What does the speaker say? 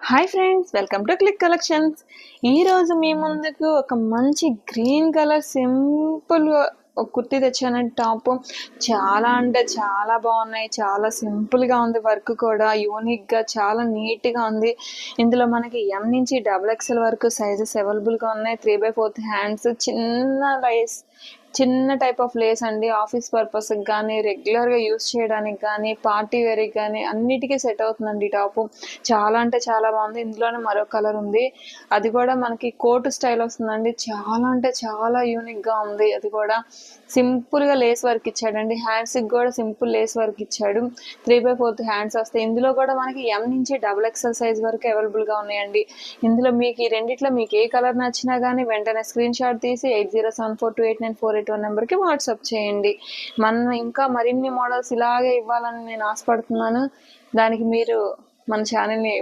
Hi friends, welcome to click collections. ఈరోజు మీ ముందుకు ఒక మంచి గ్రీన్ కలర్ సింపుల్ ఒక కుర్తీ తెచ్చానండి. టాప్ చాలా అంటే చాలా బాగున్నాయి. చాలా సింపుల్గా ఉంది, వర్క్ కూడా యూనిక్గా చాలా నీట్గా ఉంది. ఇందులో మనకి ఎం నుంచి XXL వరకు సైజెస్ అవైలబుల్గా ఉన్నాయి. 3/4 హ్యాండ్స్, చిన్న టైప్ ఆఫ్ లేస్ అండి. ఆఫీస్ పర్పస్కి కానీ, రెగ్యులర్గా యూస్ చేయడానికి కానీ, పార్టీ వేర్కి కానీ అన్నిటికీ సెట్ అవుతుందండి ఈ టాపు. చాలా అంటే చాలా బాగుంది. ఇందులోనే మరో కలర్ ఉంది, అది కూడా మనకి కోట్ స్టైల్ వస్తుందండి. చాలా అంటే చాలా యూనిక్గా ఉంది. అది కూడా సింపుల్గా లేస్ వర్క్ ఇచ్చాడండి. హ్యాండ్స్కి కూడా సింపుల్ లేస్ వర్క్ ఇచ్చాడు. 3/4 హ్యాండ్స్ వస్తాయి. ఇందులో కూడా మనకి ఎం నుంచి XXL సైజ్ వరకు అవైలబుల్గా ఉన్నాయండి. ఇందులో మీకు ఈ రెండిట్లో మీకు ఏ కలర్ నచ్చినా కానీ వెంటనే స్క్రీన్ షాట్ తీసి 8074289481 నెంబర్కి వాట్సాప్ చేయండి. ఇంకా మరిన్ని మోడల్స్ ఇలాగే ఇవ్వాలని నేను ఆశపడుతున్నాను. దానికి మీరు మన ఛానల్ని